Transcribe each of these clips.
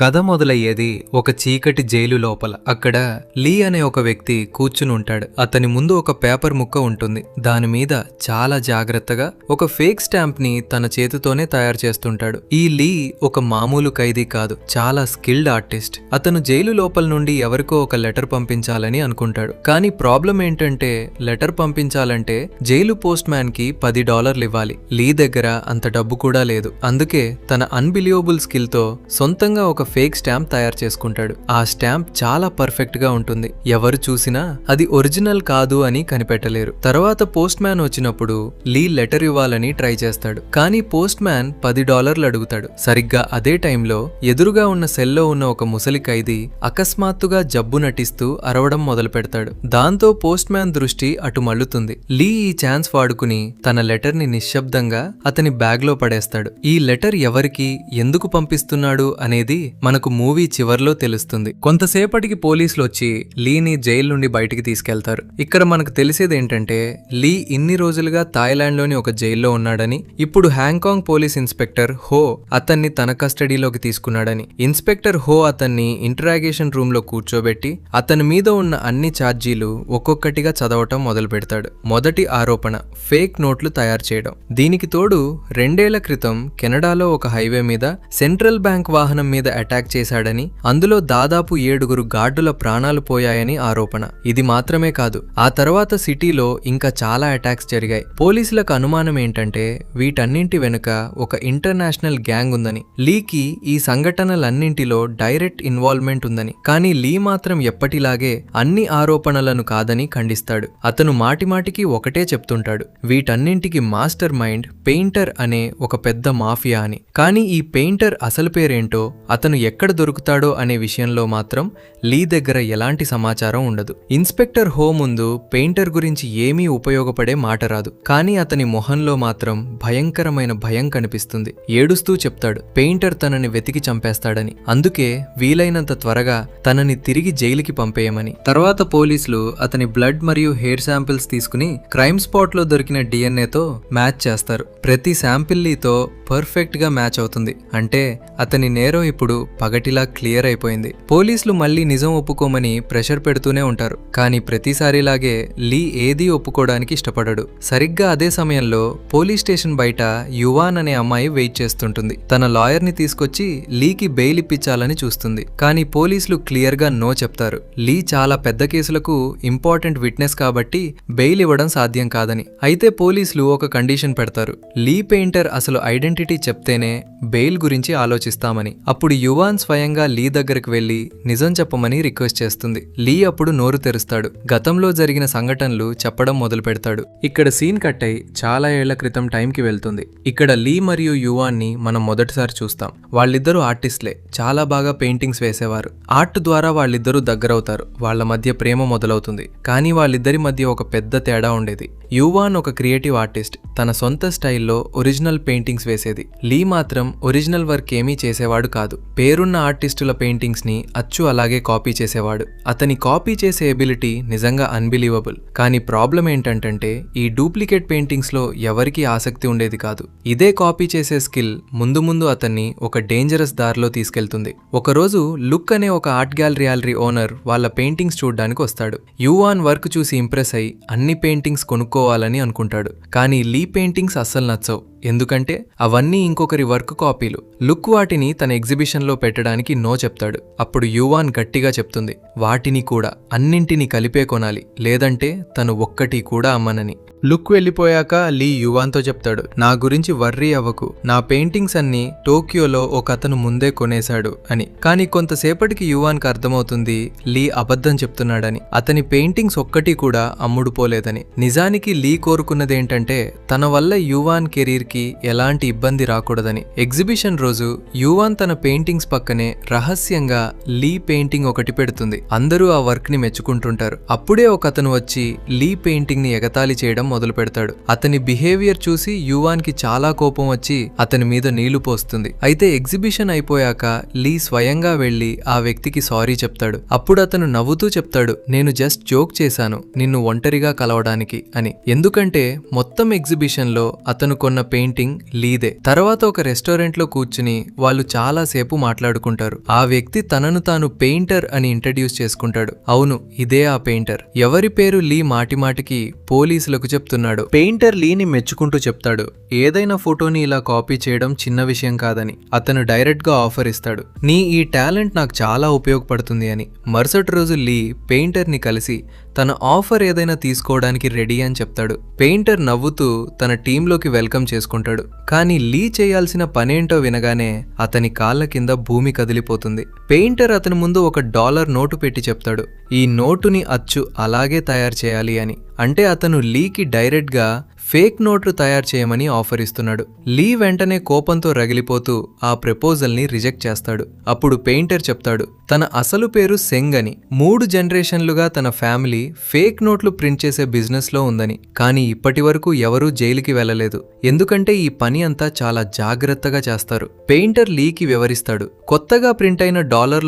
కథ మొదలయ్యేది ఒక చీకటి జైలు లోపల. అక్కడ లీ అనే ఒక వ్యక్తి కూర్చుని ఉంటాడు. అతని ముందు ఒక పేపర్ ముక్క ఉంటుంది. దాని మీద చాలా జాగ్రత్తగా ఒక ఫేక్ స్టాంప్ ని తన చేతితోనే తయారు చేస్తుంటాడు. ఈ లీ ఒక మామూలు ఖైదీ కాదు, చాలా స్కిల్డ్ ఆర్టిస్ట్. అతను జైలు లోపల నుండి ఎవరికో ఒక లెటర్ పంపించాలని అనుకుంటాడు. కానీ ప్రాబ్లం ఏంటంటే లెటర్ పంపించాలంటే జైలు పోస్ట్ మ్యాన్ కి $10 ఇవ్వాలి. లీ దగ్గర అంత డబ్బు కూడా లేదు. అందుకే తన అన్బిలీవబుల్ స్కిల్ తో సొంతంగా ఒక ఫేక్ స్టాంప్ తయారు చేసుకుంటాడు. ఆ స్టాంప్ చాలా పర్ఫెక్ట్ గా ఉంటుంది. ఎవరు చూసినా అది ఒరిజినల్ కాదు అని కనిపెట్టలేరు. తర్వాత పోస్ట్ మ్యాన్ వచ్చినప్పుడు లీ లెటర్ ఇవ్వాలని ట్రై చేస్తాడు. కానీ పోస్ట్ మ్యాన్ $10 అడుగుతాడు. సరిగ్గా అదే టైంలో ఎదురుగా ఉన్న సెల్లో ఉన్న ఒక ముసలి ఖైదీ అకస్మాత్తుగా జబ్బు నటిస్తూ అరవడం మొదలు పెడతాడు. దాంతో పోస్ట్ మ్యాన్ దృష్టి అటు మళ్ళుతుంది. లీ ఈ ఛాన్స్ వాడుకుని తన లెటర్ ని నిశ్శబ్దంగా అతని బ్యాగ్ లో పడేస్తాడు. ఈ లెటర్ ఎవరికి ఎందుకు పంపిస్తున్నాడు అనేది మనకు మూవీ చివర్లో తెలుస్తుంది. కొంతసేపటికి పోలీసులు వచ్చి లీని జైలు నుండి బయటికి తీసుకెళ్తారు. ఇక్కడ మనకు తెలిసేది ఏంటంటే లీ ఇన్ని రోజులుగా థాయిలాండ్ లోని ఒక జైల్లో ఉన్నాడని, ఇప్పుడు హ్యాంకాంగ్ పోలీస్ ఇన్స్పెక్టర్ హో అతన్ని తన కస్టడీలోకి తీసుకున్నాడని. ఇన్స్పెక్టర్ హో అతన్ని ఇంటరాగేషన్ రూమ్ లో కూర్చోబెట్టి అతని మీద ఉన్న అన్ని ఛార్జీలు ఒక్కొక్కటిగా చదవటం మొదలు పెడతాడు. మొదటి ఆరోపణ ఫేక్ నోట్లు తయారు చేయడం. దీనికి తోడు 2 ఏళ్ల క్రితం కెనడాలో ఒక హైవే మీద సెంట్రల్ బ్యాంక్ వాహనం మీద అటాక్ చేశాడని, అందులో దాదాపు 7 గార్డుల ప్రాణాలు పోయాయని ఆరోపణ. ఇది మాత్రమే కాదు, ఆ తర్వాత సిటీలో ఇంకా చాలా అటాక్స్ జరిగాయి. పోలీసులకు అనుమానం ఏంటంటే వీటన్నింటి వెనుక ఒక ఇంటర్నేషనల్ గ్యాంగ్ ఉందని, లీకి ఈ సంఘటనలన్నింటిలో డైరెక్ట్ ఇన్వాల్వ్మెంట్ ఉందని. కానీ లీ మాత్రం ఎప్పటిలాగే అన్ని ఆరోపణలను కాదని ఖండిస్తాడు. అతను మాటిమాటికి ఒకటే చెప్తుంటాడు, వీటన్నింటికి మాస్టర్ మైండ్ పెయింటర్ అనే ఒక పెద్ద మాఫియా అని. కానీ ఈ పెయింటర్ అసలు పేరేంటో, అతను ఎక్కడ దొరుకుతాడో అనే విషయంలో మాత్రం లీ దగ్గర ఎలాంటి సమాచారం ఉండదు. ఇన్స్పెక్టర్ హో ముందు పెయింటర్ గురించి ఏమీ ఉపయోగపడే మాట రాదు. కానీ అతని మొహంలో మాత్రం భయంకరమైన భయం కనిపిస్తుంది. ఏడుస్తూ చెప్తాడు పెయింటర్ తనని వెతికి చంపేస్తాడని, అందుకే వీలైనంత త్వరగా తనని తిరిగి జైలుకి పంపేయమని. తర్వాత పోలీసులు అతని బ్లడ్ మరియు హెయిర్ శాంపిల్స్ తీసుకుని క్రైమ్ స్పాట్ లో దొరికిన డిఎన్ఏతో మ్యాచ్ చేస్తారు. ప్రతి శాంపిల్ లీతో పర్ఫెక్ట్ గా మ్యాచ్ అవుతుంది. అంటే అతని నేరం ఇప్పుడు పగటిలా క్లియర్ అయిపోయింది. పోలీసులు మళ్ళీ నిజం ఒప్పుకోమని ప్రెషర్ పెడుతూనే ఉంటారు. కానీ ప్రతిసారిలాగే లీ ఏదీ ఒప్పుకోవడానికి ఇష్టపడడు. సరిగ్గా అదే సమయంలో పోలీస్ స్టేషన్ బయట యువాన్ అనే అమ్మాయి వెయిట్ చేస్తుంటుంది. తన లాయర్ ని తీసుకొచ్చి లీకి బెయిల్ ఇప్పించాలని చూస్తుంది. కానీ పోలీసులు క్లియర్ గా నో చెప్తారు. లీ చాలా పెద్ద కేసులకు ఇంపార్టెంట్ విట్నెస్ కాబట్టి బెయిల్ ఇవ్వడం సాధ్యం కాదని. అయితే పోలీసులు ఒక కండిషన్ పెడతారు, లీ పెయింటర్ అసలు ఐడెంటిటీ చెప్తేనే బెయిల్ గురించి ఆలోచిస్తామని. అప్పుడు యువాన్ స్వయంగా లీ దగ్గరకు వెళ్లి నిజం చెప్పమని రిక్వెస్ట్ చేస్తుంది. లీ అప్పుడు నోరు తెరుస్తాడు. గతంలో జరిగిన సంఘటనలు చెప్పడం మొదలు పెడతాడు. ఇక్కడ సీన్ కట్ అయి చాలా ఏళ్ల క్రితం టైంకి వెళ్తుంది. ఇక్కడ లీ మరియు యువాన్ ని మనం మొదటిసారి చూస్తాం. వాళ్ళిద్దరూ ఆర్టిస్ట్లే, చాలా బాగా పెయింటింగ్స్ వేసేవారు. ఆర్ట్ ద్వారా వాళ్ళిద్దరూ దగ్గరవుతారు. వాళ్ళ మధ్య ప్రేమ మొదలవుతుంది. కానీ వాళ్ళిద్దరి మధ్య ఒక పెద్ద తేడా ఉండేది. యువాన్ ఒక క్రియేటివ్ ఆర్టిస్ట్, తన సొంత స్టైల్లో ఒరిజినల్ పెయింటింగ్స్ వేసేది. లీ మాత్రం ఒరిజినల్ వర్క్ ఏమీ చేసేవాడు కాదు. పేరున్న ఆర్టిస్టుల పెయింటింగ్స్ ని అచ్చు అలాగే కాపీ చేసేవాడు. అతని కాపీ చేసే ఎబిలిటీ నిజంగా అన్బిలీవబుల్. కానీ ప్రాబ్లం ఏంటంటే ఈ డూప్లికేట్ పెయింటింగ్స్ లో ఎవరికీ ఆసక్తి ఉండేది కాదు. ఇదే కాపీ చేసే స్కిల్ ముందు ముందు అతన్ని ఒక డేంజరస్ దారిలో తీసుకెళ్తుంది. ఒకరోజు లుక్ అనే ఒక ఆర్ట్ గ్యాలరీ ఓనర్ వాళ్ళ పెయింటింగ్స్ చూడడానికి వస్తాడు. యువాన్ వర్క్ చూసి ఇంప్రెస్ అయి అన్ని పెయింటింగ్స్ కొనుక్కోవాలని అనుకుంటాడు. కానీ లీ పెయింటింగ్స్ అస్సలు నచ్చవు. ఎందుకంటే అవన్నీ ఇంకొకరి వర్క్ కాపీలు. లుక్ వాటిని తన ఎగ్జిబిషన్ లో పెట్టడానికి నో చెప్తాడు. అప్పుడు యువాన్ గట్టిగా చెప్తుంది, వాటిని కూడా అన్నింటినీ కలిపే కొనాలి, లేదంటే తను ఒక్కటి కూడా అమ్మనని. లుక్ వెళ్ళిపోయాక లీ యువాన్తో చెప్తాడు, నా గురించి వర్రీ అవ్వకు, నా పెయింటింగ్స్ అన్ని టోక్యోలో ఒక అతను ముందే కొనేశాడు అని. కానీ కొంతసేపటికి యువాన్కి అర్థమవుతుంది లీ అబద్ధం చెప్తున్నాడని. అతని పెయింటింగ్స్ ఒక్కటి కూడా అమ్ముడుపోలేదని. నిజానికి లీ కోరుకున్నదేంటంటే తన వల్ల యువాన్ కెరీర్ కి ఎలాంటి ఇబ్బంది రాకూడదని. ఎగ్జిబిషన్ రోజు యువాన్ తన పెయింటింగ్స్ పక్కనే రహస్యంగా లీ పెయింటింగ్ ఒకటి పెడుతుంది. అందరూ ఆ వర్క్ ని మెచ్చుకుంటుంటారు. అప్పుడే ఒక అతను వచ్చి లీ పెయింటింగ్ ని ఎగతాళి చేయడం మొదలు పెడతాడు. అతని బిహేవియర్ చూసి యువాన్ కి చాలా కోపం వచ్చి అతని మీద నీళ్లు పోస్తుంది. అయితే ఎగ్జిబిషన్ అయిపోయాక లీ స్వయంగా వెళ్లి ఆ వ్యక్తికి సారీ చెప్తాడు. అప్పుడు అతను నవ్వుతూ చెప్తాడు, నేను జస్ట్ జోక్ చేశాను నిన్ను ఒంటరిగా కలవడానికి అని. ఎందుకంటే మొత్తం ఎగ్జిబిషన్ లో అతను కొన్న పెయింటింగ్ లీదే. తర్వాత ఒక రెస్టారెంట్ లో కూర్చుని వాళ్ళు చాలా సేపు మాట్లాడుకుంటారు. ఆ వ్యక్తి తనను తాను పెయింటర్ అని ఇంట్రడ్యూస్ చేసుకుంటాడు. అవును, ఇదే ఆ పెయింటర్. ఎవరి పేరు లీ మాటిమాటికి పోలీసులకు చెప్తున్నాడు. పెయింటర్ లీని మెచ్చుకుంటూ చెప్తాడు, ఏదైనా ఫోటోని ఇలా కాపీ చేయడం చిన్న విషయం కాదని. అతను డైరెక్ట్ గా ఆఫర్ ఇస్తాడు, నీ ఈ టాలెంట్ నాకు చాలా ఉపయోగపడుతుంది అని. మరుసటి రోజు లీ పెయింటర్ ని కలిసి తన ఆఫర్ ఏదైనా తీసుకోవడానికి రెడీ అని చెప్తాడు. పెయింటర్ నవ్వుతూ తన టీంలోకి వెల్కమ్ చేసుకుంటాడు. కానీ లీ చేయాల్సిన పనేంటో వినగానే అతని కాళ్ళ కింద భూమి కదిలిపోతుంది. పెయింటర్ అతని ముందు $1 నోటు పెట్టి చెప్తాడు, ఈ నోటుని అచ్చు అలాగే తయారు చేయాలి అని. అంటే అతను లీకి డైరెక్ట్ గా ఫేక్ నోట్లు తయారు చేయమని ఆఫర్ ఇస్తున్నాడు. లీ వెంటనే కోపంతో రగిలిపోతూ ఆ ప్రపోజల్ ని రిజెక్ట్ చేస్తాడు. అప్పుడు పెయింటర్ చెప్తాడు, తన అసలు పేరు సెంగ్ అని. 3 జనరేషన్లుగా తన ఫ్యామిలీ ఫేక్ నోట్లు ప్రింట్ చేసే బిజినెస్ లో ఉందని. కానీ ఇప్పటి వరకు ఎవరూ జైలుకి వెళ్లలేదు, ఎందుకంటే ఈ పని అంతా చాలా జాగ్రత్తగా చేస్తారు. పెయింటర్ లీకి వివరిస్తాడు, కొత్తగా ప్రింట్ అయిన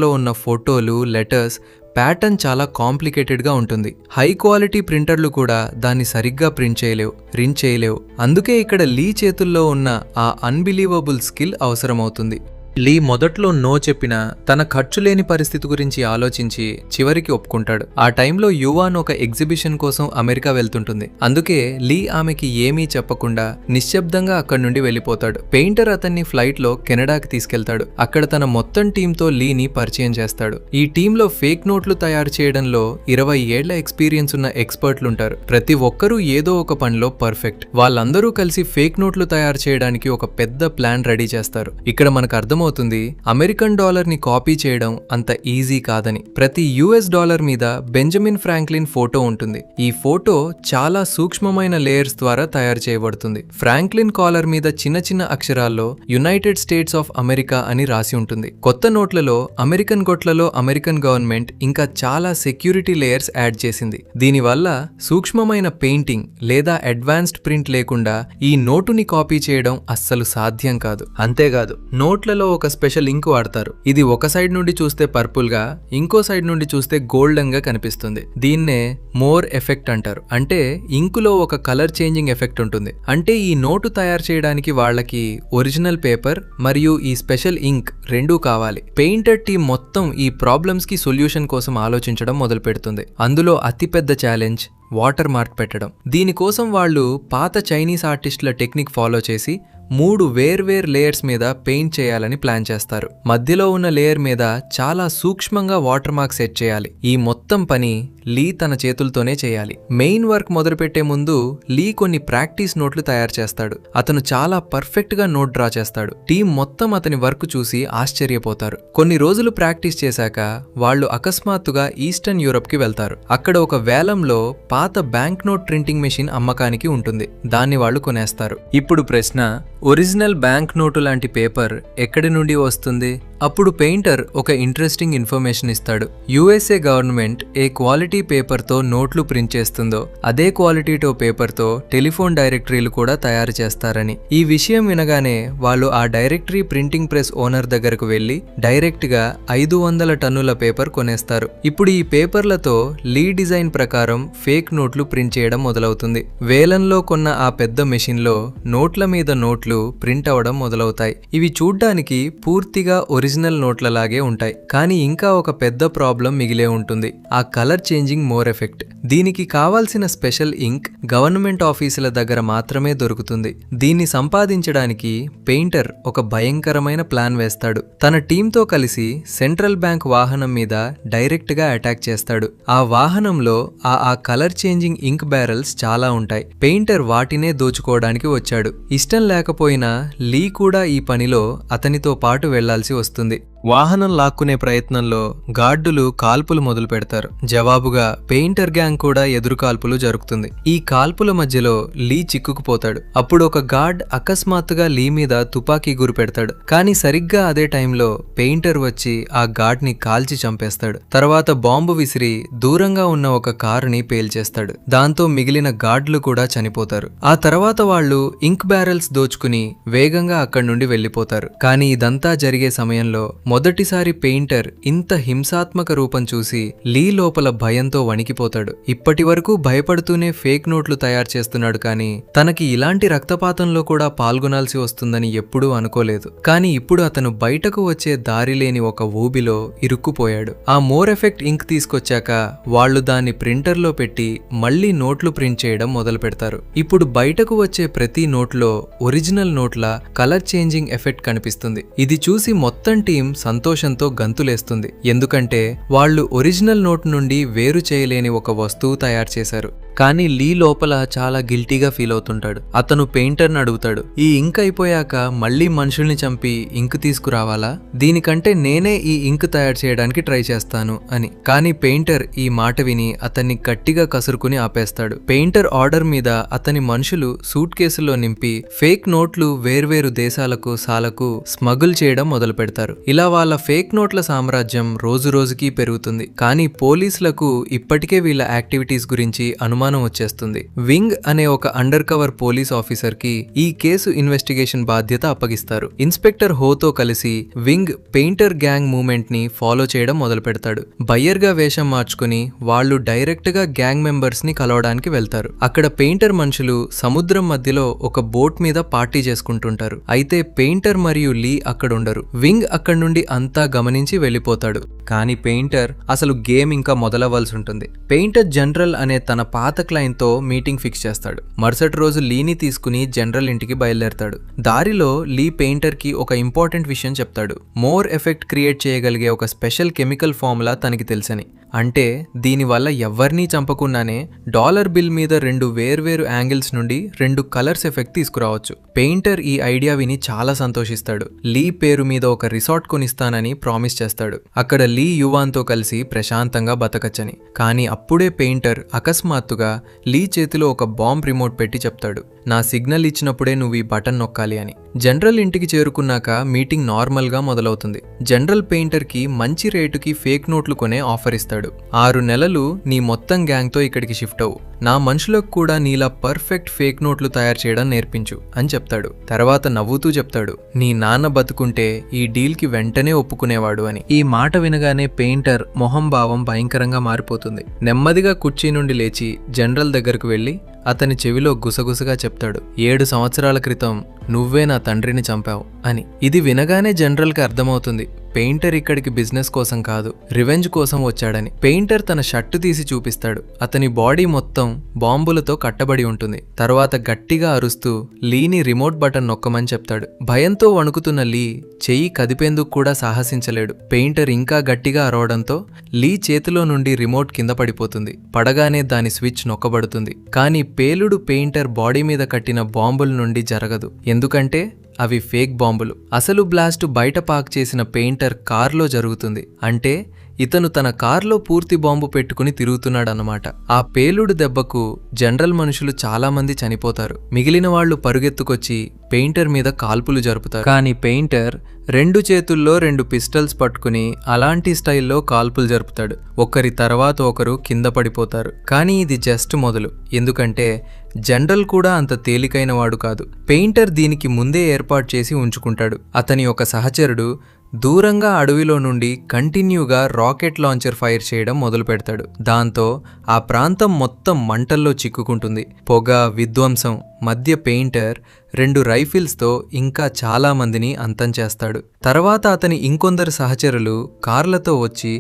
$లో ఉన్న ఫోటోలు, లెటర్స్ ప్యాటర్న్ చాలా కాంప్లికేటెడ్గా ఉంటుంది. హై క్వాలిటీ ప్రింటర్లు కూడా దాన్ని సరిగ్గా ప్రింట్ చేయలేవు. అందుకే ఇక్కడ లీ చేతుల్లో ఉన్న ఆ అన్బిలీవబుల్ స్కిల్ అవసరమవుతుంది. లీ మొదట్లో నో చెప్పినా తన ఖర్చు లేని పరిస్థితి గురించి ఆలోచించి చివరికి ఒప్పుకుంటాడు. ఆ టైంలో యువాన్ ఒక ఎగ్జిబిషన్ కోసం అమెరికా వెళ్తుంటుంది. అందుకే లీ ఆమెకి ఏమీ చెప్పకుండా నిశ్శబ్దంగా అక్కడి నుండి వెళ్ళిపోతాడు. పెయింటర్ అతన్ని ఫ్లైట్ లో కెనడాకి తీసుకెళ్తాడు. అక్కడ తన మొత్తం టీంతో లీని పరిచయం చేస్తాడు. ఈ టీంలో ఫేక్ నోట్లు తయారు చేయడంలో 20 ఏళ్ల ఎక్స్పీరియన్స్ ఉన్న ఎక్స్పర్ట్లుంటారు. ప్రతి ఒక్కరూ ఏదో ఒక పనిలో పర్ఫెక్ట్. వాళ్ళందరూ కలిసి ఫేక్ నోట్లు తయారు చేయడానికి ఒక పెద్ద ప్లాన్ రెడీ చేస్తారు. ఇక్కడ మనకు అర్థమవుతుంది, అమెరికన్ డాలర్ ని కాపీ చేయడం అంత ఈజీ కాదని. ప్రతి US డాలర్ మీద బెంజమిన్ ఫ్రాంక్లిన్ ఫోటో ఉంటుంది. ఈ ఫోటో చాలా సూక్ష్మమైన లేయర్స్ ద్వారా తయారు చేయబడుతుంది. ఫ్రాంక్లిన్ కాలర్ మీద చిన్న చిన్న అక్షరాల్లో యునైటెడ్ స్టేట్స్ ఆఫ్ అమెరికా అని రాసి ఉంటుంది. కొత్త నోట్లలో అమెరికన్ గొట్లలో అమెరికన్ గవర్నమెంట్ ఇంకా చాలా సెక్యూరిటీ లేయర్స్ యాడ్ చేసింది. దీనివల్ల సూక్ష్మమైన పెయింటింగ్ లేదా అడ్వాన్స్డ్ ప్రింట్ లేకుండా ఈ నోటుని కాపీ చేయడం అస్సలు సాధ్యం కాదు. అంతేకాదు, నోట్లలో ఒక స్పెషల్ ఇంక్ వాడతారు. ఇది ఒక సైడ్ నుండి చూస్తే పర్పుల్ గా, ఇంకో సైడ్ నుండి చూస్తే గోల్డెన్ గా కనిపిస్తుంది. దీన్నే మోర్ ఎఫెక్ట్ అంటారు. అంటే ఇంకులో ఒక కలర్ చేంజింగ్ ఎఫెక్ట్ ఉంటుంది. అంటే ఈ నోటు తయారు చేయడానికి వాళ్ళకి ఒరిజినల్ పేపర్ మరియు ఈ స్పెషల్ ఇంక్ రెండూ కావాలి. పెయింటర్ టీం మొత్తం ఈ ప్రాబ్లమ్స్ కి సొల్యూషన్ కోసం ఆలోచించడం మొదలు పెడుతుంది. అందులో అతిపెద్ద ఛాలెంజ్ వాటర్ మార్క్ పెట్టడం. దీనికోసం వాళ్ళు పాత చైనీస్ ఆర్టిస్టుల టెక్నిక్ ఫాలో చేసి 3 వేర్వేర్ లేయర్స్ మీద పెయింట్ చేయాలని ప్లాన్ చేస్తారు. మధ్యలో ఉన్న లేయర్ మీద చాలా సూక్ష్మంగా వాటర్ మార్క్ సెట్ చేయాలి. ఈ మొత్తం పని లీ తన చేతులతోనే చేయాలి. మెయిన్ వర్క్ మొదలుపెట్టే ముందు లీ కొన్ని ప్రాక్టీస్ నోట్లు తయారు చేస్తాడు. అతను చాలా పర్ఫెక్ట్ గా నోట్ డ్రా చేస్తాడు. టీం మొత్తం అతని వర్క్ చూసి ఆశ్చర్యపోతారు. కొన్ని రోజులు ప్రాక్టీస్ చేశాక వాళ్ళు అకస్మాత్తుగా ఈస్టర్న్ యూరప్ కి వెళ్తారు. అక్కడ ఒక వేలంలో పాత బ్యాంక్ నోట్ ప్రింటింగ్ మెషిన్ అమ్మకానికి ఉంటుంది. దాన్ని వాళ్ళు కొనేస్తారు. ఇప్పుడు ప్రశ్న, ఒరిజినల్ బ్యాంక్ నోటు లాంటి పేపర్ ఎక్కడి నుండి వస్తుంది? అప్పుడు పెయింటర్ ఒక ఇంట్రెస్టింగ్ ఇన్ఫర్మేషన్ ఇస్తాడు. USA గవర్నమెంట్ ఏ క్వాలిటీ పేపర్తో నోట్లు ప్రింట్ చేస్తుందో అదే క్వాలిటీతో పేపర్తో టెలిఫోన్ డైరెక్టరీలు కూడా తయారు చేస్తారని. ఈ విషయం వినగానే వాళ్ళు ఆ డైరెక్టరీ ప్రింటింగ్ ప్రెస్ ఓనర్ దగ్గరకు వెళ్లి డైరెక్ట్ గా 500 టన్నుల పేపర్ కొనేస్తారు. ఇప్పుడు ఈ పేపర్లతో లీ డిజైన్ ప్రకారం ఫేక్ నోట్లు ప్రింట్ చేయడం మొదలవుతుంది. వేలంలో కొన్న ఆ పెద్ద మెషిన్లో నోట్ల మీద నోట్లు ప్రింట్ అవడం మొదలవుతాయి. ఇవి చూడ్డానికి పూర్తిగా ఒరిజినల్ నోట్లలాగే ఉంటాయి. కానీ ఇంకా ఒక పెద్ద ప్రాబ్లం మిగిలే ఉంటుంది, ఆ కలర్ చేంజింగ్ మోర్ ఎఫెక్ట్. దీనికి కావాల్సిన స్పెషల్ ఇంక్ గవర్నమెంట్ ఆఫీసుల దగ్గర మాత్రమే దొరుకుతుంది. దీన్ని సంపాదించడానికి పెయింటర్ ఒక భయంకరమైన ప్లాన్ వేస్తాడు. తన టీంతో కలిసి సెంట్రల్ బ్యాంక్ వాహనం మీద డైరెక్ట్ గా అటాక్ చేస్తాడు. ఆ వాహనంలో ఆ కలర్ చేంజింగ్ ఇంక్ బ్యారెల్స్ చాలా ఉంటాయి. పెయింటర్ వాటినే దోచుకోవడానికి వచ్చాడు. ఇష్టం లేకపోయినా లీ కూడా ఈ పనిలో అతనితో పాటు వెళ్లాల్సి వస్తుంది. వాహనం లాక్కునే ప్రయత్నంలో గార్డులు కాల్పులు మొదలు పెడతారు. జవాబుగా పెయింటర్ గ్యాంగ్ కూడా ఎదురు కాల్పులు జరుగుతుంది. ఈ కాల్పుల మధ్యలో లీ చిక్కుకుపోతాడు. అప్పుడు ఒక గార్డ్ అకస్మాత్తుగా లీ మీద తుపాకీ గురి పెడతాడు. కానీ సరిగ్గా అదే టైంలో పెయింటర్ వచ్చి ఆ గార్డ్ ని కాల్చి చంపేస్తాడు. తర్వాత బాంబు విసిరి దూరంగా ఉన్న ఒక కారుని పేల్చేస్తాడు. దాంతో మిగిలిన గార్డులు కూడా చనిపోతారు. ఆ తర్వాత వాళ్ళు ఇంక్ బ్యారెల్స్ దోచుకుని వేగంగా అక్కడి నుండి వెళ్లిపోతారు. కానీ ఇదంతా జరిగే సమయంలో మొదటిసారి పెయింటర్ ఇంత హింసాత్మక రూపం చూసి లీ లోపల భయంతో వణికిపోతాడు. ఇప్పటి వరకు భయపడుతూనే ఫేక్ నోట్లు తయారు చేస్తున్నాడు, కానీ తనకి ఇలాంటి రక్తపాతంలో కూడా పాల్గొనాల్సి వస్తుందని ఎప్పుడూ అనుకోలేదు. కానీ ఇప్పుడు అతను బయటకు వచ్చే దారి లేని ఒక ఊబిలో ఇరుక్కుపోయాడు. ఆ మోర్ ఎఫెక్ట్ ఇంక్ తీసుకొచ్చాక వాళ్ళు దాన్ని ప్రింటర్లో పెట్టి మళ్లీ నోట్లు ప్రింట్ చేయడం మొదలు పెడతారు. ఇప్పుడు బయటకు వచ్చే ప్రతి నోట్లో ఒరిజినల్ నోట్ల కలర్ చేంజింగ్ ఎఫెక్ట్ కనిపిస్తుంది. ఇది చూసి మొత్తం టీం సంతోషంతో గంతులేస్తుంది. ఎందుకంటే వాళ్ళు ఒరిజినల్ నోట్ నుండి వేరు చేయలేని ఒక వస్తువు తయారు చేశారు. కానీ లీ లోపల చాలా గిల్టీగా ఫీల్ అవుతుంటాడు. అతను పెయింటర్ని అడుగుతాడు, ఈ ఇంక్ అయిపోయాక మళ్ళీ మనుషుల్ని చంపి ఇంక్ తీసుకురావాలా? దీనికంటే నేనే ఈ ఇంక్ తయారు చేయడానికి ట్రై చేస్తాను అని. కానీ పెయింటర్ ఈ మాట విని అతన్ని గట్టిగా కసురుకుని ఆపేస్తాడు. పెయింటర్ ఆర్డర్ మీద అతని మనుషులు సూట్ కేసుల్లో నింపి ఫేక్ నోట్లు వేర్వేరు దేశాలకు సాలకు స్మగుల్ చేయడం మొదలు పెడతారు. ఇలా వాళ్ళ ఫేక్ నోట్ల సామ్రాజ్యం రోజు రోజుకి పెరుగుతుంది. కానీ పోలీసులకు ఇప్పటికే వీళ్ళ యాక్టివిటీస్ గురించి అనుమానం వచ్చేస్తుంది. వింగ్ అనే ఒక అండర్ కవర్ పోలీస్ ఆఫీసర్ కి ఈ కేసు ఇన్వెస్టిగేషన్ బాధ్యత అప్పగిస్తారు. ఇన్స్పెక్టర్ హోతో కలిసి వింగ్ పెయింటర్ గ్యాంగ్ మూవ్మెంట్ ని ఫాలో చేయడం మొదలు పెడతాడు. బయ్యర్ గా వేషం మార్చుకుని వాళ్ళు డైరెక్ట్ గా గ్యాంగ్ మెంబర్స్ ని కలవడానికి వెళ్తారు. అక్కడ పెయింటర్ మనుషులు సముద్రం మధ్యలో ఒక బోట్ మీద పార్టీ చేసుకుంటుంటారు. అయితే పెయింటర్ మరియు లీ అక్కడ ఉండరు. వింగ్ అక్కడ నుండి అంతా గమనించి వెళ్లిపోతాడు. కానీ పెయింటర్ అసలు గేమ్ ఇంకా మొదలవ్వాల్సి ఉంటుంది. పెయింటర్ జనరల్ అనే తన పాత క్లయింట్ తో మీటింగ్ ఫిక్స్ చేస్తాడు. మరుసటి రోజు లీని తీసుకుని జనరల్ ఇంటికి బయలుదేరతాడు. దారిలో లీ పెయింటర్ కి ఒక ఇంపార్టెంట్ విషయం చెప్తాడు. మోర్ ఎఫెక్ట్ క్రియేట్ చేయగలిగే ఒక స్పెషల్ కెమికల్ ఫార్ములా తనకి తెలుసని. అంటే దీనివల్ల ఎవ్వరినీ చంపకుండానే డాలర్ బిల్ మీద 2 వేర్వేరు యాంగిల్స్ నుండి 2 కలర్స్ ఎఫెక్ట్ తీసుకురావచ్చు. పెయింటర్ ఈ ఐడియా విని చాలా సంతోషిస్తాడు. లీ పేరు మీద ఒక రిసార్ట్ కొనిస్తానని ప్రామిస్ చేస్తాడు. అక్కడ లీ యువాన్తో కలిసి ప్రశాంతంగా బతకచ్చని. కానీ అప్పుడే పెయింటర్ అకస్మాత్తుగా లీ చేతిలో ఒక బాంబ్ రిమోట్ పెట్టి చెప్తాడు, నా సిగ్నల్ ఇచ్చినప్పుడే నువ్వు ఈ బటన్ నొక్కాలి అని. జనరల్ ఇంటికి చేరుకున్నాక మీటింగ్ నార్మల్ గా మొదలవుతుంది. జనరల్ పెయింటర్ కి మంచి రేటుకి ఫేక్ నోట్లు కొనే ఆఫర్ ఇస్తాడు. 6 నెలలు నీ మొత్తం గ్యాంగ్ తో ఇక్కడికి షిఫ్ట్ అవ్వు. నా మనుషులకు కూడా నీలా పర్ఫెక్ట్ ఫేక్ నోట్లు తయారు చేయడం నేర్పించు అని చెప్తాడు. తర్వాత నవ్వుతూ చెప్తాడు, నీ నాన్న బతుకుంటే ఈ డీల్ కి వెంటనే ఒప్పుకునేవాడు అని. ఈ మాట వినగానే పెయింటర్ మొహం భావం భయంకరంగా మారిపోతుంది. నెమ్మదిగా కుర్చీ నుండి లేచి జనరల్ దగ్గరకు వెళ్లి అతని చెవిలో గుసగుసగా చెప్తాడు, 7 సంవత్సరాల క్రితం నువ్వే నా తండ్రిని చంపావు అని. ఇది వినగానే జనరల్కి అర్థమవుతుంది పెయింటర్ ఇక్కడికి బిజినెస్ కోసం కాదు, రివెంజ్ కోసం వచ్చాడని. పెయింటర్ తన షర్టు తీసి చూపిస్తాడు. అతని బాడీ మొత్తం బాంబులతో కట్టబడి ఉంటుంది. తర్వాత గట్టిగా అరుస్తూ లీని రిమోట్ బటన్ నొక్కమని చెప్తాడు. భయంతో వణుకుతున్న లీ చెయ్యి కదిపేందుకు కూడా సాహసించలేడు. పెయింటర్ ఇంకా గట్టిగా అరవడంతో లీ చేతిలో నుండి రిమోట్ కింద పడిపోతుంది. పడగానే దాని స్విచ్ నొక్కబడుతుంది. కానీ పేలుడు పెయింటర్ బాడీ మీద కట్టిన బాంబుల నుండి జరగదు. ఎందుకంటే అవి ఫేక్ బాంబులు. అసలు బ్లాస్ట్ బయట పార్క్ చేసిన పెయింటర్ కార్లో జరుగుతుంది. అంటే ఇతను తన కార్లో పూర్తి బాంబు పెట్టుకుని తిరుగుతున్నాడన్నమాట. ఆ పేలుడు దెబ్బకు జనరల్ మనుషులు చాలా మంది చనిపోతారు. మిగిలిన వాళ్లు పరుగెత్తుకొచ్చి పెయింటర్ మీద కాల్పులు జరుపుతారు. కానీ పెయింటర్ 2 చేతుల్లో 2 పిస్టల్స్ పట్టుకుని అలాంటి స్టైల్లో కాల్పులు జరుపుతాడు. ఒకరి తర్వాత ఒకరు కింద పడిపోతారు. కానీ ఇది జస్ట్ మొదలు. ఎందుకంటే జనరల్ కూడా అంత తేలికైన వాడు కాదు. పెయింటర్ దీనికి ముందే ఏర్పాటు చేసి ఉంచుకుంటాడు. అతని ఒక సహచరుడు దూరంగా అడవిలో నుండి కంటిన్యూగా రాకెట్ లాంచర్ ఫైర్ చేయడం మొదలు పెడతాడు. దాంతో ఆ ప్రాంతం మొత్తం మంటల్లో చిక్కుకుంటుంది. పొగ, విధ్వంసం మధ్య పెయింటర్ 2 రైఫిల్స్తో ఇంకా చాలా మందిని అంతం చేస్తాడు. తర్వాత అతని ఇంకొందరు సహచరులు కార్లతో వచ్చి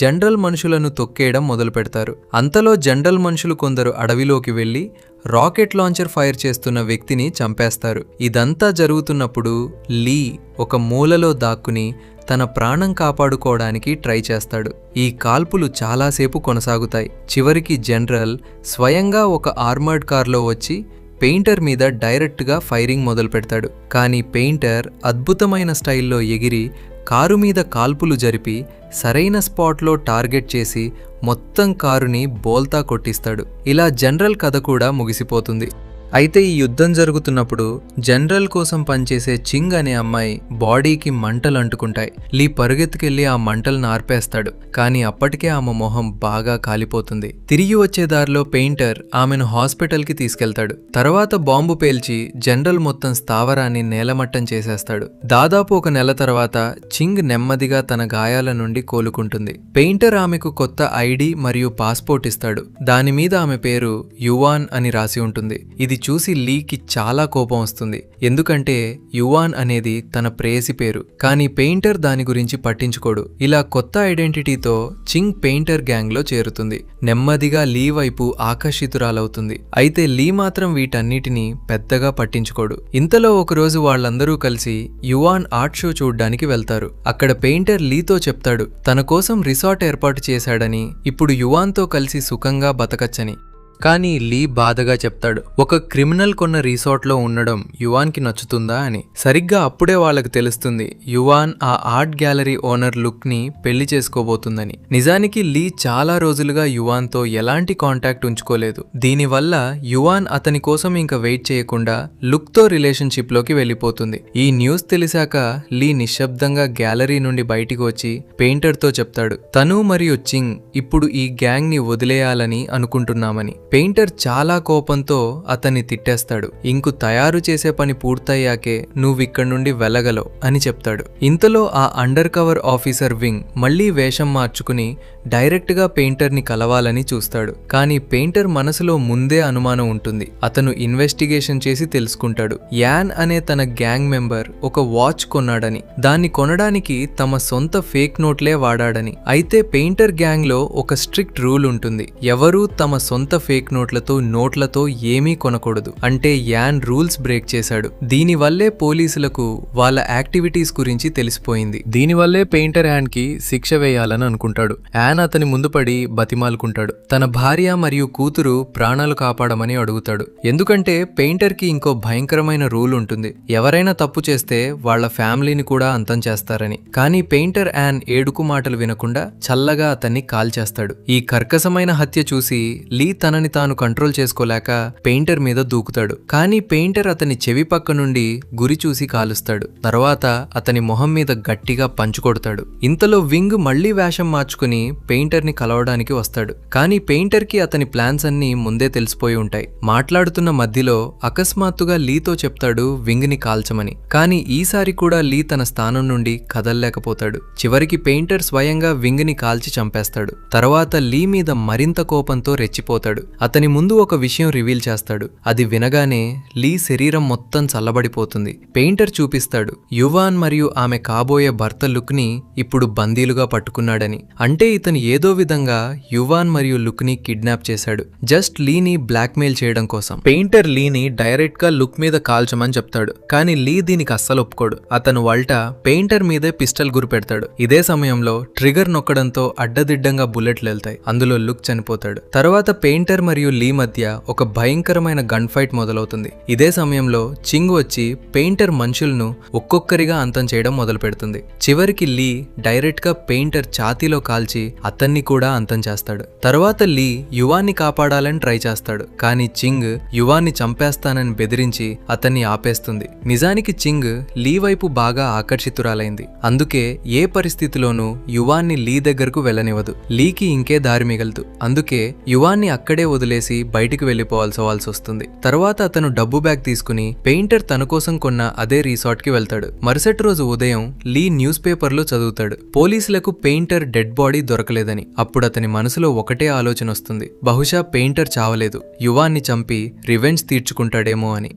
జనరల్ మనుషులను తొక్కేయడం మొదలు పెడతారు. అంతలో జనరల్ మనుషులు కొందరు అడవిలోకి వెళ్లి రాకెట్ లాంచర్ ఫైర్ చేస్తున్న వ్యక్తిని చంపేస్తారు. ఇదంతా జరుగుతున్నప్పుడు లీ ఒక మూలలో దాక్కుని తన ప్రాణం కాపాడుకోవడానికి ట్రై చేస్తాడు. ఈ కాల్పులు చాలాసేపు కొనసాగుతాయి. చివరికి జనరల్ స్వయంగా ఒక ఆర్మర్డ్ కార్లో వచ్చి పెయింటర్ మీద డైరెక్ట్గా ఫైరింగ్ మొదలు పెడతాడు. కానీ పెయింటర్ అద్భుతమైన స్టైల్లో ఎగిరి కారు మీద కాల్పులు జరిపి సరైన స్పాట్లో టార్గెట్ చేసి మొత్తం కారుని బోల్తా కొట్టిస్తాడు. ఇలా జనరల్ కథ కూడా ముగిసిపోతుంది. అయితే ఈ యుద్ధం జరుగుతున్నప్పుడు జనరల్ కోసం పనిచేసే చింగ్ అనే అమ్మాయి బాడీకి మంటలు అంటుకుంటాయి. లీ పరుగెత్తుకెళ్లి ఆ మంటలను ఆర్పేస్తాడు. కానీ అప్పటికే ఆమె మొహం బాగా కాలిపోతుంది. తిరిగి వచ్చే దారిలో పెయింటర్ ఆమెను హాస్పిటల్ కి తీసుకెళ్తాడు. తర్వాత బాంబు పేల్చి జనరల్ మొత్తం స్థావరాన్ని నేలమట్టం చేసేస్తాడు. దాదాపు ఒక నెల తర్వాత చింగ్ నెమ్మదిగా తన గాయాల నుండి కోలుకుంటుంది. పెయింటర్ ఆమెకు కొత్త ఐడి మరియు పాస్పోర్ట్ ఇస్తాడు. దాని మీద ఆమె పేరు యువాన్ అని రాసి ఉంటుంది. ఇది చూసి లీకి చాలా కోపం వస్తుంది. ఎందుకంటే యువాన్ అనేది తన ప్రేయసి పేరు. కానీ పెయింటర్ దాని గురించి పట్టించుకోడు. ఇలా కొత్త ఐడెంటిటీతో చింగ్ పెయింటర్ గ్యాంగ్ లో చేరుతుంది. నెమ్మదిగా లీ వైపు ఆకర్షితురాలవుతుంది. అయితే లీ మాత్రం వీటన్నిటిని పెద్దగా పట్టించుకోడు. ఇంతలో ఒకరోజు వాళ్ళందరూ కలిసి యువాన్ ఆర్ట్ షో చూడ్డానికి వెళ్తారు. అక్కడ పెయింటర్ లీతో చెప్తాడు తన కోసం రిసార్ట్ ఏర్పాటు చేశాడని, ఇప్పుడు యువాన్తో కలిసి సుఖంగా బతకచ్చని. కానీ లీ బాధగా చెప్తాడు ఒక క్రిమినల్ కొన్న రిసార్ట్లో ఉండడం యువాన్కి నచ్చుతుందా అని. సరిగ్గా అప్పుడే వాళ్ళకి తెలుస్తుంది యువాన్ ఆ ఆర్ట్ గ్యాలరీ ఓనర్ లుక్ ని పెళ్లి చేసుకోబోతుందని. నిజానికి లీ చాలా రోజులుగా యువాన్తో ఎలాంటి కాంటాక్ట్ ఉంచుకోలేదు. దీనివల్ల యువాన్ అతని కోసం ఇంకా వెయిట్ చేయకుండా లుక్ తో రిలేషన్షిప్ లోకి వెళ్ళిపోతుంది. ఈ న్యూస్ తెలిసాక లీ నిశ్శబ్దంగా గ్యాలరీ నుండి బయటికి వచ్చి పెయింటర్ తో చెప్తాడు తను మరియు చింగ్ ఇప్పుడు ఈ గ్యాంగ్ ని వదిలేయాలని అనుకుంటున్నామని. పెయింటర్ చాలా కోపంతో అతన్ని తిట్టేస్తాడు. ఇంకు తయారు చేసే పని పూర్తయ్యాకే నువ్విక్కడి నుండి వెళ్ళగలవు అని చెప్తాడు. ఇంతలో ఆ అండర్ కవర్ ఆఫీసర్ వింగ్ మళ్లీ వేషం మార్చుకుని డైరెక్ట్ గా పెయింటర్ ని కలవాలని చూస్తాడు. కానీ పెయింటర్ మనసులో ముందే అనుమానం ఉంటుంది. అతను ఇన్వెస్టిగేషన్ చేసి తెలుసుకుంటాడు యాన్ అనే తన గ్యాంగ్ మెంబర్ ఒక వాచ్ కొన్నాడని, దాన్ని కొనడానికి తమ సొంత ఫేక్ నోట్లే వాడాడని. అయితే పెయింటర్ గ్యాంగ్ లో ఒక స్ట్రిక్ట్ రూల్ ఉంటుంది, ఎవరూ తమ సొంత ఫేక్ నోట్లతో ఏమీ కొనకూడదు. అంటే యాన్ రూల్స్ బ్రేక్ చేశాడు. దీనివల్లే పోలీసులకు వాళ్ళ యాక్టివిటీస్ గురించి తెలిసిపోయింది. దీనివల్లే పెయింటర్ యాన్ కి శిక్ష వేయాలని అనుకుంటాడు. యాన్ అతని ముందు పడి బతిమాలుకుంటాడు. తన భార్య మరియు కూతురు ప్రాణాలు కాపాడమని అడుగుతాడు. ఎందుకంటే పెయింటర్ కి ఇంకో భయంకరమైన రూల్ ఉంటుంది, ఎవరైనా తప్పు చేస్తే వాళ్ళ ఫ్యామిలీని కూడా అంతం చేస్తారని. కానీ పెయింటర్ యాన్ ఏడుకు మాటలు వినకుండా చల్లగా అతన్ని కాల్చేస్తాడు. ఈ కర్కశమైన హత్య చూసి లీ తనని తాను కంట్రోల్ చేసుకోలేక పెయింటర్ మీద దూకుతాడు. కానీ పెయింటర్ అతని చెవి పక్క నుండి గురి చూసి కాలుస్తాడు. తర్వాత అతని మొహం మీద గట్టిగా పంచుకొడతాడు. ఇంతలో వింగ్ మళ్లీ వేషం మార్చుకుని పెయింటర్ ని కలవడానికి వస్తాడు. కానీ పెయింటర్ కి అతని ప్లాన్స్ అన్ని ముందే తెలిసిపోయి ఉంటాయి. మాట్లాడుతున్న మధ్యలో అకస్మాత్తుగా లీతో చెప్తాడు వింగ్ ని కాల్చమని. కానీ ఈసారి కూడా లీ తన స్థానం నుండి కదల్లేకపోతాడు. చివరికి పెయింటర్ స్వయంగా వింగ్ ని కాల్చి చంపేస్తాడు. తర్వాత లీ మీద మరింత కోపంతో రెచ్చిపోతాడు. అతని ముందు ఒక విషయం రివీల్ చేస్తాడు. అది వినగానే లీ శరీరం మొత్తం చల్లబడిపోతుంది. పెయింటర్ చూపిస్తాడు యువాన్ మరియు ఆమె కాబోయే భర్త లుక్ ని ఇప్పుడు బందీలుగా పట్టుకున్నాడని. అంటే ఇతను ఏదో విధంగా యువాన్ మరియు లుక్ ని కిడ్నాప్ చేశాడు, జస్ట్ లీని బ్లాక్మెయిల్ చేయడం కోసం. పెయింటర్ లీని డైరెక్ట్ గా లుక్ మీద కాల్చమని చెప్తాడు. కానీ లీ దీనికి అస్సలు ఒప్పుకోడు. అతను వల్టా పెయింటర్ మీదే పిస్టల్ గురి పెడతాడు. ఇదే సమయంలో ట్రిగర్ నొక్కడంతో అడ్డదిడ్డంగా బుల్లెట్లు వెళ్తాయి. అందులో లుక్ చనిపోతాడు. తర్వాత పెయింటర్ మరియు లీ మధ్య ఒక భయంకరమైన గన్ ఫైట్ మొదలవుతుంది. ఇదే సమయంలో చింగ్ వచ్చి పెయింటర్ మనుషులను ఒక్కొక్కరిగా అంతం చేయడం మొదలు పెడుతుంది. చివరికి లీ డైరెక్ట్ గా పెయింటర్ ఛాతీలో కాల్చి అతన్ని కూడా అంతం చేస్తాడు. తర్వాత లీ యువాన్ని కాపాడాలని ట్రై చేస్తాడు. కానీ చింగ్ యువాన్ని చంపేస్తానని బెదిరించి అతన్ని ఆపేస్తుంది. నిజానికి చింగ్ లీ వైపు బాగా ఆకర్షితురాలైంది. అందుకే ఏ పరిస్థితిలోనూ యువాన్ని లీ దగ్గరకు వెళ్ళనివ్వదు. లీకి ఇంకే దారి మిగలదు. అందుకే యువాన్ని అక్కడే వదిలేసి బయటికి వెళ్లిపోవాల్సి వస్తుంది. తర్వాత అతను డబ్బు బ్యాగ్ తీసుకుని పెయింటర్ తన కోసం కొన్న అదే రిసార్ట్ కి వెళ్తాడు. మరుసటి రోజు ఉదయం లీ న్యూస్ పేపర్ లో చదువుతాడు పోలీసులకు పెయింటర్ డెడ్ బాడీ దొరకలేదని. అప్పుడు అతని మనసులో ఒకటే ఆలోచన వస్తుంది, బహుశా పెయింటర్ చావలేదు, యువాన్ని చంపి రివెంజ్ తీర్చుకుంటాడేమో అని.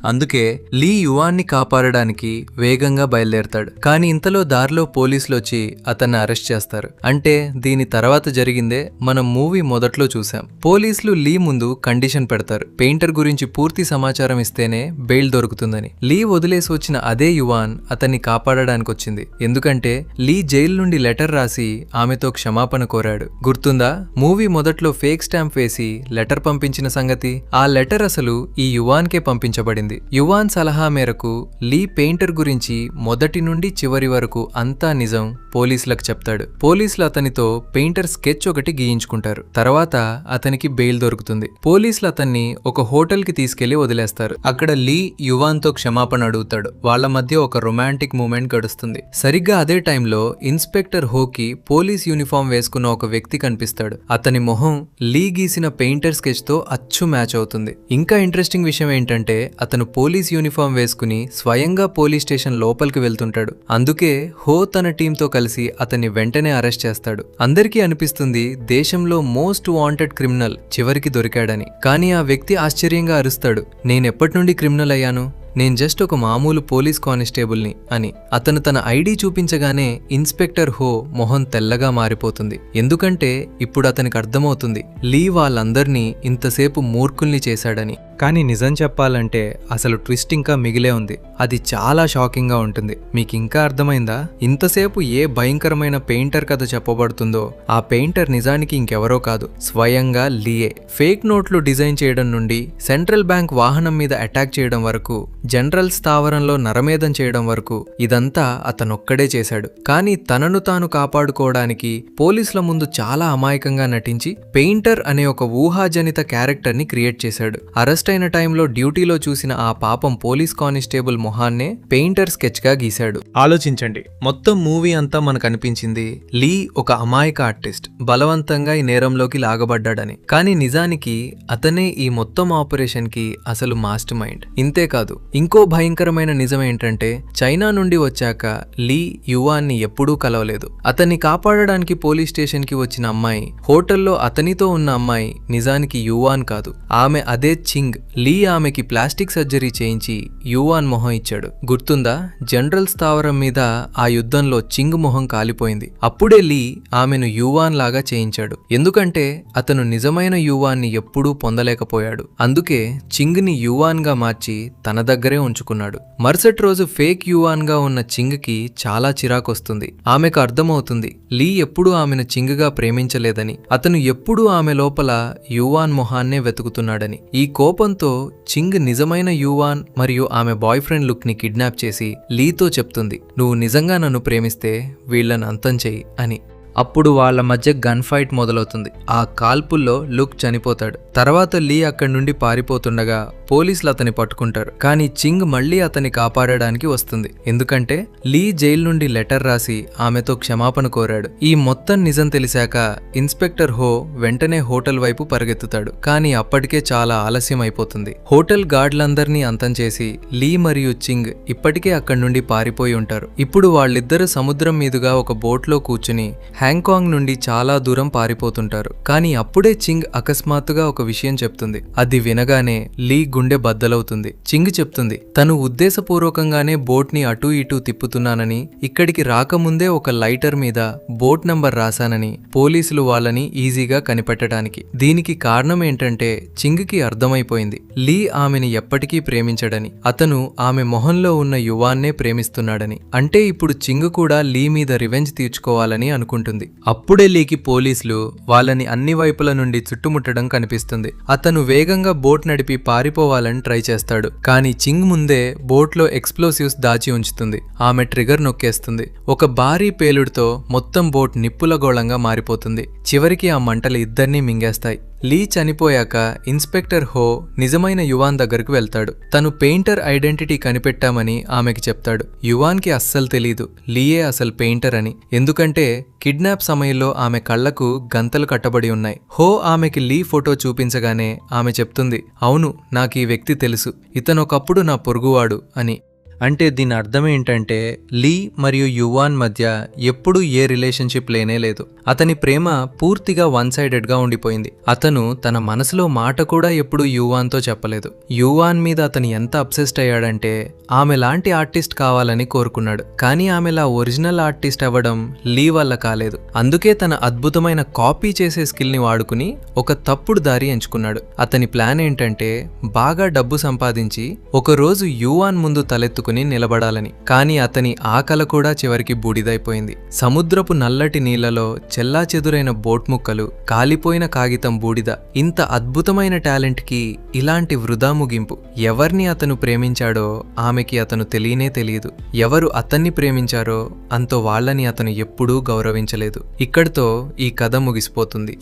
అందుకే లీ యువాన్ని కాపాడడానికి వేగంగా బయలుదేరతాడు. కానీ ఇంతలో దారిలో పోలీసులు వచ్చి అతన్ని అరెస్ట్ చేస్తారు. అంటే దీని తర్వాత జరిగిందే మనం మూవీ మొదట్లో చూసాం. పోలీసులు లీ ముందు కండిషన్ పెడతారు, పెయింటర్ గురించి పూర్తి సమాచారం ఇస్తేనే బెయిల్ దొరుకుతుందని. లీ వదిలేసి వచ్చిన అదే యువాన్ అతన్ని కాపాడడానికి వచ్చింది. ఎందుకంటే లీ జైలు నుండి లెటర్ రాసి ఆమెతో క్షమాపణ కోరాడు. గుర్తుందా, మూవీ మొదట్లో ఫేక్ స్టాంప్ వేసి లెటర్ పంపించిన సంగతి? ఆ లెటర్ అసలు ఈ యువాన్కే పంపించబడింది. యువాన్ సలహా మేరకు లీ పెయింటర్ గురించి మొదటి నుండి చివరి వరకు అంతా నిజం పోలీసులకు చెప్తాడు. పోలీసులు అతనితో పెయింటర్ స్కెచ్ ఒకటి గీయించుకుంటారు. తర్వాత అతనికి బెయిల్ దొరుకుతుంది. పోలీసులు అతన్ని ఒక హోటల్ కి తీసుకెళ్లి వదిలేస్తారు. అక్కడ లీ యువాన్ తో క్షమాపణ అడుగుతాడు. వాళ్ళ మధ్య ఒక రొమాంటిక్ మూమెంట్ గడుస్తుంది. సరిగ్గా అదే టైంలో ఇన్స్పెక్టర్ హోకి పోలీస్ యూనిఫామ్ వేసుకున్న ఒక వ్యక్తి కనిపిస్తాడు. అతని మొహం లీ గీసిన పెయింటర్ స్కెచ్ తో అచ్చు మ్యాచ్ అవుతుంది. ఇంకా ఇంట్రెస్టింగ్ విషయం ఏంటంటే అతను పోలీస్ యూనిఫామ్ వేసుకుని స్వయంగా పోలీస్ స్టేషన్ లోపలికి వెళ్తుంటాడు. అందుకే హో తన టీంతో కలిసి అతన్ని వెంటనే అరెస్ట్ చేస్తాడు. అందరికీ అనిపిస్తుంది దేశంలో మోస్ట్ వాంటెడ్ క్రిమినల్ చివరికి దొరికాడని. కానీ ఆ వ్యక్తి ఆశ్చర్యంగా అరుస్తాడు, నేనెప్పటి నుండి క్రిమినల్ అయ్యాను, నేను జస్ట్ ఒక మామూలు పోలీస్ కానిస్టేబుల్ని అని. అతను తన ఐడి చూపించగానే ఇన్స్పెక్టర్ హో మొహం తెల్లగా మారిపోతుంది. ఎందుకంటే ఇప్పుడు అతనికి అర్థమవుతుంది లీ వాళ్ళందర్నీ ఇంతసేపు మూర్ఖుల్ని చేశాడని. కానీ నిజం చెప్పాలంటే అసలు ట్విస్ట్ ఇంకా మిగిలే ఉంది. అది చాలా షాకింగ్ గా ఉంటుంది. మీకు ఇంకా అర్థమైందా? ఇంతసేపు ఏ భయంకరమైన పెయింటర్ కథ చెప్పబడుతుందో ఆ పెయింటర్ నిజానికి ఇంకెవరో కాదు, స్వయంగా లీయే. ఫేక్ నోట్లు డిజైన్ చేయడం నుండి సెంట్రల్ బ్యాంక్ వాహనం మీద అటాక్ చేయడం వరకు, జనరల్ స్థావరంలో నరమేధం చేయడం వరకు ఇదంతా అతనొక్కడే చేశాడు. కానీ తనను తాను కాపాడుకోవడానికి పోలీసుల ముందు చాలా అమాయకంగా నటించి పెయింటర్ అనే ఒక ఊహాజనిత క్యారెక్టర్ ని క్రియేట్ చేశాడు. అరెస్ట్ అయిన టైంలో డ్యూటీలో చూసిన ఆ పాపం పోలీస్ కానిస్టేబుల్ మొహాన్నే పెయింటర్ స్కెచ్ గా గీశాడు. ఆలోచించండి, మొత్తం మూవీ అంతా మనకు అనిపించింది లీ ఒక అమాయక ఆర్టిస్ట్ బలవంతంగా ఈ నేరంలోకి లాగబడ్డాడని. కానీ నిజానికి అతనే ఈ మొత్తం ఆపరేషన్ కి అసలు మాస్టర్ మైండ్. ఇంతేకాదు, ఇంకో భయంకరమైన నిజం ఏంటంటే చైనా నుండి వచ్చాక లీ యువాన్ ని ఎప్పుడూ కలవలేదు. అతన్ని కాపాడడానికి పోలీస్ స్టేషన్ కి వచ్చిన అమ్మాయి, హోటల్లో అతనితో ఉన్న అమ్మాయి నిజానికి యువాన్ కాదు, ఆమె అదే చింగ్. లీ ఆమెకి ప్లాస్టిక్ సర్జరీ చేయించి యువాన్ మొహం ఇచ్చాడు. గుర్తుందా? జనరల్ స్థావరం మీద ఆ యుద్ధంలో చింగ్ మొహం కాలిపోయింది. అప్పుడే లీ ఆమెను యువాన్ లాగా చేయించాడు. ఎందుకంటే అతను నిజమైన యువాన్ ని ఎప్పుడూ పొందలేకపోయాడు. అందుకే చింగ్ ని యువాన్ గా మార్చి తన దగ్గరే ఉంచుకున్నాడు. మరుసటి రోజు ఫేక్ యువాన్ గా ఉన్న చింగ్ కి చాలా చిరాకొస్తుంది. ఆమెకు అర్థమవుతుంది లీ ఎప్పుడూ ఆమెను చింగ్ గా ప్రేమించలేదని, అతను ఎప్పుడూ ఆమె లోపల యువాన్ మొహాన్నే వెతుకుతున్నాడని. ఈ కోపంతో చింగ్ నిజమైన యువాన్ మరియు ఆమె బాయ్ ఫ్రెండ్ లుక్ ని కిడ్నాప్ చేసి లీతో చెప్తుంది, నువ్వు నిజంగా నన్ను ప్రేమిస్తే వీళ్ళని అంతం చెయ్యి అని. అప్పుడు వాళ్ళ మధ్య గన్ ఫైట్ మొదలవుతుంది. ఆ కాల్పుల్లో లుక్ చనిపోతాడు. తర్వాత లీ అక్కడి నుండి పారిపోతుండగా పోలీసులు అతన్ని పట్టుకుంటారు. కానీ చింగ్ మళ్లీ అతన్ని కాపాడడానికి వస్తుంది. ఎందుకంటే లీ జైలు నుండి లెటర్ రాసి ఆమెతో క్షమాపణ కోరాడు. ఈ మొత్తం నిజం తెలిసాక ఇన్స్పెక్టర్ హో వెంటనే హోటల్ వైపు పరిగెత్తుతాడు. కానీ అప్పటికే చాలా ఆలస్యం అయిపోతుంది. హోటల్ గార్డులందరినీ అంతం చేసి లీ మరియు చింగ్ ఇప్పటికే అక్కడి నుండి పారిపోయి ఉంటారు. ఇప్పుడు వాళ్ళిద్దరూ సముద్రం మీదుగా ఒక బోట్లో కూర్చుని హ్యాంకాంగ్ నుండి చాలా దూరం పారిపోతుంటారు. కానీ అప్పుడే చింగ్ అకస్మాత్తుగా ఒక విషయం చెప్తుంది. అది వినగానే లీ గుండె బద్దలవుతుంది. చింగ్ చెప్తుంది, తను ఉద్దేశపూర్వకంగానే బోట్ ని అటూ ఇటూ తిప్పుతున్నానని, ఇక్కడికి రాకముందే ఒక లైటర్ మీద బోట్ నంబర్ రాశానని, పోలీసులు వాళ్ళని ఈజీగా కనిపెట్టడానికి. దీనికి కారణం ఏంటంటే చింగ్ కి అర్థమైపోయింది లీ ఆమెని ఎప్పటికీ ప్రేమించడని, అతను ఆమె మొహంలో ఉన్న యువాన్నే ప్రేమిస్తున్నాడని. అంటే ఇప్పుడు చింగ్ కూడా లీ మీద రివెంజ్ తీర్చుకోవాలని అనుకుంటుంది. అప్పుడే లీకి పోలీసులు వాళ్ళని అన్ని వైపుల నుండి చుట్టుముట్టడం కనిపిస్తుంది. అతను వేగంగా బోట్ నడిపి పారిపోవాలని ట్రై చేస్తాడు. కానీ చింగ్ ముందే బోట్లో ఎక్స్ప్లోసివ్స్ దాచి ఉంచుతుంది. ఆమె ట్రిగర్ నొక్కేస్తుంది. ఒక భారీ పేలుడుతో మొత్తం బోట్ నిప్పుల గోళంగా మారిపోతుంది. చివరికి ఆ మంటలు ఇద్దరినీ మింగేస్తాయి. లీ చనిపోయాక ఇన్స్పెక్టర్ హో నిజమైన యువాన్ దగ్గరకు వెళ్తాడు. తను పెయింటర్ ఐడెంటిటీ కనిపెట్టామని ఆమెకి చెప్తాడు. యువాన్కి అస్సలు తెలీదు లీయే అసలు పెయింటర్ అని. ఎందుకంటే కిడ్నాప్ సమయంలో ఆమె కళ్లకు గంతలు కట్టబడి ఉన్నాయి. హో ఆమెకి లీ ఫోటో చూపించగానే ఆమె చెప్తుంది, అవును, నాకు ఈ వ్యక్తి తెలుసు, ఇతనొకప్పుడు నా పొరుగువాడు అని. అంటే దీని అర్థం ఏంటంటే లీ మరియు యువాన్ మధ్య ఎప్పుడూ ఏ రిలేషన్షిప్ లేనే లేదు. అతని ప్రేమ పూర్తిగా వన్ సైడెడ్ గా ఉండిపోయింది. అతను తన మనసులో మాట కూడా ఎప్పుడూ యువాన్తో చెప్పలేదు. యువాన్ మీద అతను ఎంత అబ్సెస్డ్ అయ్యాడంటే ఆమె లాంటి ఆర్టిస్ట్ కావాలని కోరుకున్నాడు. కానీ ఆమెలా ఒరిజినల్ ఆర్టిస్ట్ అవ్వడం లీ వల్ల కాలేదు. అందుకే తన అద్భుతమైన కాపీ చేసే స్కిల్ ని వాడుకుని ఒక తప్పుడు దారి ఎంచుకున్నాడు. అతని ప్లాన్ ఏంటంటే బాగా డబ్బు సంపాదించి ఒకరోజు యువాన్ ముందు తలెత్తు తలెత్తుకుని నిలబడాలని. కానీ అతని ఆ కల కూడా చివరికి బూడిదైపోయింది. సముద్రపు నల్లటి నీళ్లలో చెల్లాచెదురైన బోట్ ముక్కలు, కాలిపోయిన కాగితం బూడిద. ఇంత అద్భుతమైన టాలెంట్కి ఇలాంటి వృధా ముగింపు. ఎవరిని అతను ప్రేమించాడో ఆమెకి అతను తెలియనే తెలియదు. ఎవరు అతన్ని ప్రేమించారో అంతో వాళ్ళని అతను ఎప్పుడూ గౌరవించలేదు. ఇక్కడితో ఈ కథ ముగిసిపోతుంది.